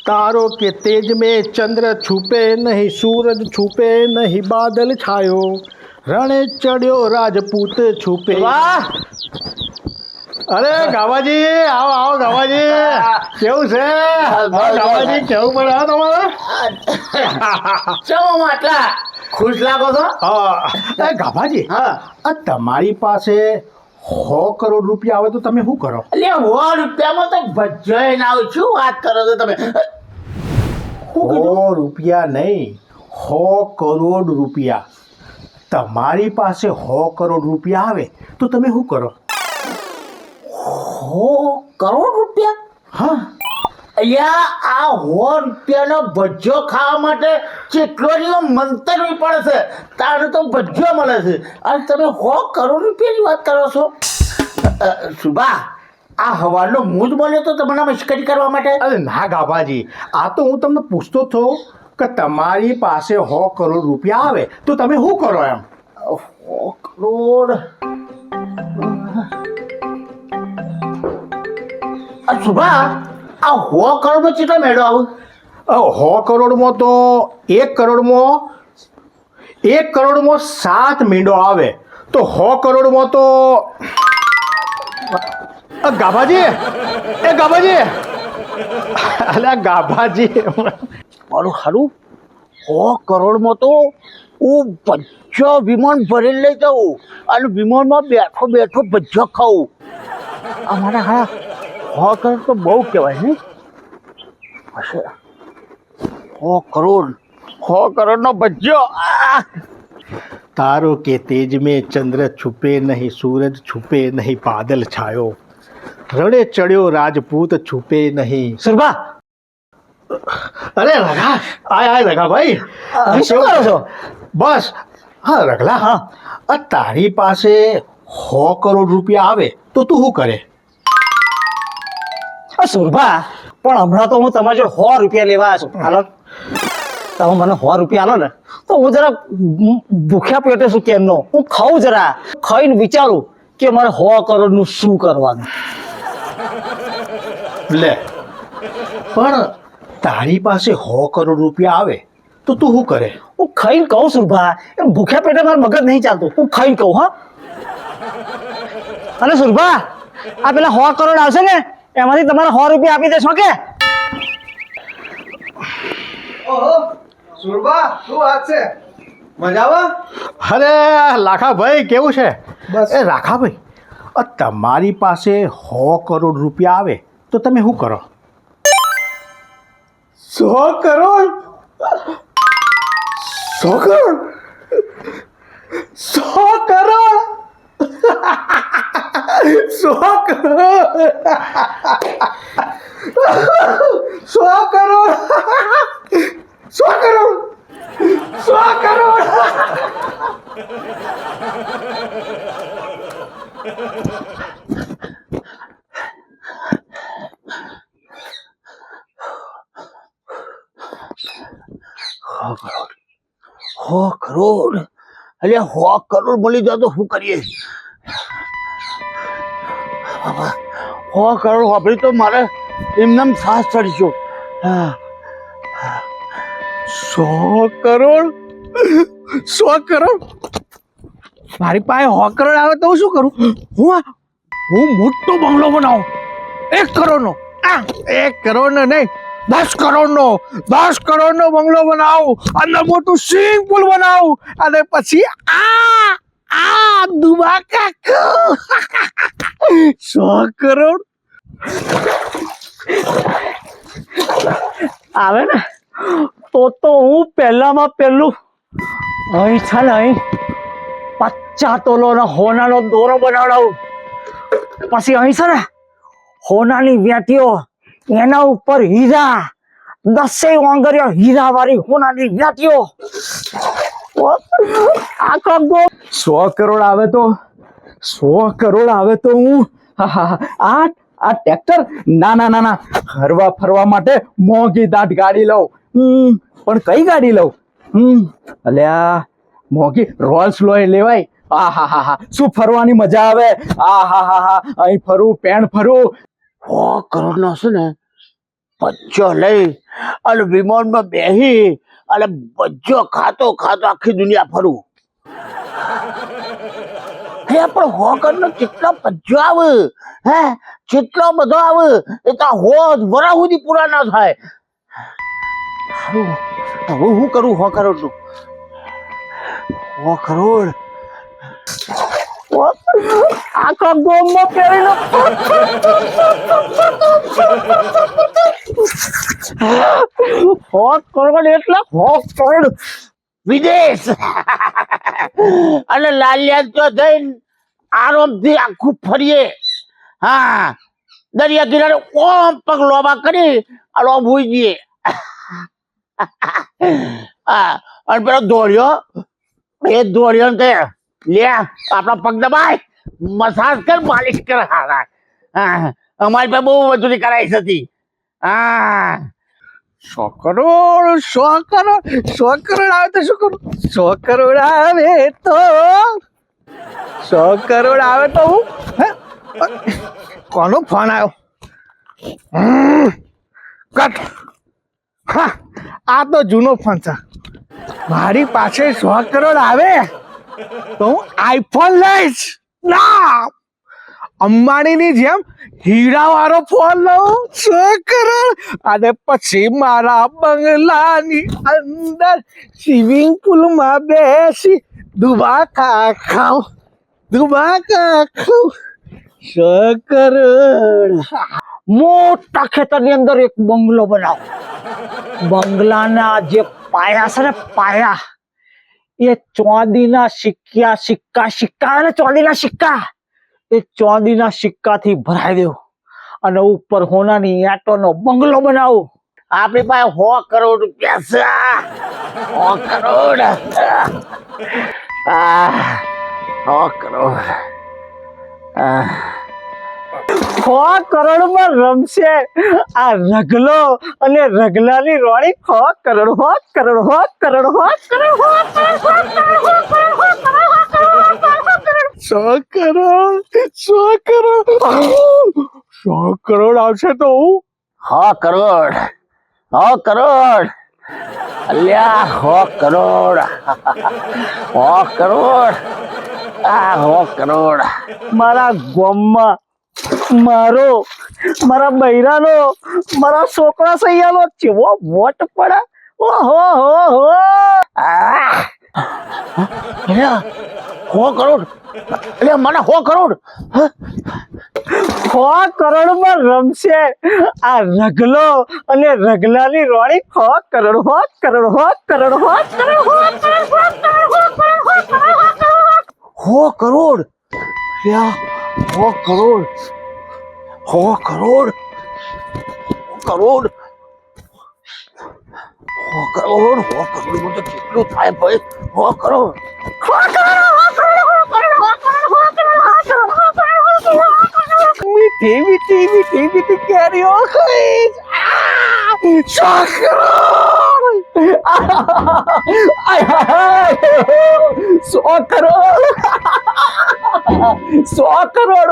तारों के तेज में चंद्र छुपे नहीं, सूरज छुपे नहीं, बादल छायो, रणे चढ़्यो राजपूत छुपे। વાહ अरे गावाजी आओ आओ गावाजी केवू छे गावाजी केवू पड़े तुम्हारे ચમ આટલા ખુશ લાગો છો ए गावाजी હા आ તમારી પાસે 100 કરોડ રૂપિયા આવે તો તમે શું કરો? એટલે 100 રૂપિયામાં તો ભજ્જોય ના આવું શું વાત કરો છો તમે 100 રૂપિયા નહીં 100 કરોડ રૂપિયા તમારી પાસે 100 કરોડ રૂપિયા આવે તો તમે શું કરો? 100 કરોડ રૂપિયા હા અહીંયા આ 100 રૂપિયાનો ભજ્જો ખાવા માટે કેટલો જેવો મંતરવી પડે છે તારે તો ભજ્જો મળે છે અને તમે 100 કરોડ રૂપિયાની વાત કરો છો સુભા આ હવારનો મૂડ બોલ્યો તો તમને મશ્કરી કરવા માટે અરે ના ગાભાજી આ તો હું તમને પૂછતો હતો કે તમારી પાસે 100 કરોડ રૂપિયા આવે તો તમે શું કરો એમ? 100 કરોડ સુભા આ 100 કરોડમાં કેટલો મેળો આવું 100 કરોડમાં તો 1 કરોડમાં 7 મીંડો આવે તો 100 કરોડમાં તો ગાભાજી એ ગાભાજી અલ્યા ગાભાજી મારું સારું 100 કરોડમાં તો હું ભજ્જો વિમાન ભરીને લઈ જાઉં અને વિમાનમાં બેઠો બેઠો ભજ્જો ખાઉં અમારા હા 100 કરોડ તો બહુ કહેવાય ને 100 કરોડનો ભજ્જો तारों के तेज में चंद्र छुपे नहीं, सूरज छुपे नहीं, बादल छायो, रणे चढ़्यो राजपूत छुपे नहीं। સુરભા अरे रघा आय आय रघा भाई શું કરો છો बस हाँ रगला हाँ तारी पासे 100 करोड़ रुपया आवे तो तू શું કરે? સુરભા પણ હમણાં તો હું તમારી જોડે 100 રૂપિયા લેવા આવ્યો છું હાલો તમે મને 100 રૂપિયા આલો ને તો હું જરા ભૂખ્યા પેટે છું કેમનો હું ખાઉં જરા ખાઈને વિચારું કે મારે 100 કરોડનું શું કરવાનું લે પણ તારી પાસે 100 કરોડ રૂપિયા આવે તો તું શું કરે? હું ખાઈને કહું સુરભા એમ ભૂખ્યા પેટે મારું મગજ નહીં ચાલતું હું ખાઈને કહું હા અને સુરભા આ પેલા 100 કરોડ આવશે ને એમાંથી તમારે 100 રૂપિયા આપી દેશો કે ઓહો સુરભા શું વાત છે મજામાં? અરે લાખાભાઈ કેવું છે? બસ. એ લાખાભાઈ તમારી પાસે 100 કરોડ રૂપિયા આવે તો તમે શું કરો? 100 કરોડ 100 કરોડ 100 કરોડ 100 કરોડ 100 કરોડ 100 કરોડ 100 કરોડ સો કરોડ એટલે 100 કરોડ મળી જાય તો શું કરીએ 100 કરોડ વાપરી તો મારે એમનેમ સાસ ચડી ગયો 100 કરોડ 100 કરોડ મારી પાસે 100 કરોડ આવે તો હું શું કરું હું મોટો બંગલો બનાવું 1 કરોડનો 1 કરોડનો નહીં 10 કરોડનો બંગલો બનાવું અંદર મોટું સ્વિમિંગ પુલ બનાવું અને પછી આ દુબાકા 100 કરોડ આવે ને તો હું પહેલામાં પહેલું અહીં છે ને અહીં 50 તોલાનો હોનાનો દોરો બનાવડાવું પછી અહીં છે ને હોનાની વેટીઓ એના ઉપર હીરા 10 વાંગરીઓ હીરા વાળી હોનાની વેટીઓ આખો 100 કરોડ આવે તો 100 કરોડ આવે તો હું આ ટ્રેક્ટર ના હરવા ફરવા માટે મોંઘી દાટ ગાડી લઉં પણ કઈ ગાડી લઉં અલ્યા મોંઘી રોલ્સ રોયસ લેવાય શું ફરવાની મજા આવે અહીં ફરું પેણ ફરું 100 કરોડ નો છે ને બચ્ચો લઈ અને વિમાનમાં બેહી અને બચ્ચો ખાતો ખાતો આખી દુનિયા ફરું. હે પણ 100 કરોડ નો કેટલો બચ્ચો આવે, હે કેટલો બધો આવે, એ તો વરા સુધી પૂરા ના થાય. હવે હું કરું 100 કરોડ નું? 100 કરોડ આખા ગોમમાં પહેરીને 100 કરોડ એટલે 100 કરોડ વિદેશ અને લાલિયા તો જઈને આરામથી આખું ફરીએ. હા, દરિયા કિનારે ઓમ પગ લોબા કરી અને ઓમ હોઈ જઈએ. હા, અને પેલો દોડ્યો, એ દોડ્યો ને તે લે આપણા પગ દબાય, મસાજ કર, માલિશ કર. હા, અમારી પાસે બહુ મજૂરી કરાઈ હતી. હા, 100 કરોડ 100 કરોડ 100 કરોડ આવે તો શું કરું? 100 કરોડ આવે તો 100 કરોડ આવે તો હું હે? કોનો ફોન આવ્યો? કટ. હા, આ તો જૂનો ફોન છે. મારી પાસે 100 કરોડ આવે તો હું આઈફોન લઈશ. ના, અંબાણીની જેમ હીરા વાળો ફોન લઉં 100 કરોડ, અને પછી મારા બંગલાની અંદર સ્વિમિંગ પુલમાં બેસી દુબાકા ખાઉં 100 કરોડ. મોટા ખેતરની અંદર એક બંગલો બનાવો. બંગલાના જે પાયા છે ને પાયા, એ ચાંદીના સિક્કા અને ચાંદીના સિક્કા, એ ચાંદીના સિક્કાથી ભરાઈ દેવો અને ઉપર હોનાની ઈંટોનો બંગલો બનાવો. આપણી પાસે 100 કરોડ રૂપિયા છે. 100 કરોડ. 100 કરોડ. 100 કરોડમાં રમશે આ રગલો અને રગલાની રોણી. 100 કરોડ 100 કરોડ 100 કરોડ 100 કરોડ 100 કરોડ આવશે તો હું 100 કરોડ. 100 કરોડ. અલ્યા 100 કરોડ. 100 કરોડ. 100 કરોડ. મારા ગામમાં મારા બૈરાનો, મારા છોકરા સૈયાનો કેવો વોટ પડે. ઓહો હો હો. 100 કરોડ. અલ્યા મને 100 કરોડ. 100 કરોડમાં રમશે આ રગલો અને રગલાની રોણી. 100 કરોડ 100 કરોડ 100 કરોડ 100 કરોડ 100 કરોડ. 100 કરોડ. 100 કરોડ. 100 કરોડ માં તો કેટલું થાય ભાઈ? 100 કરોડ. મીઠી મીઠી મીઠી મીઠી કેરીઓ ખાઈશ. 100 કરોડ. 100 કરોડ 100 કરોડ.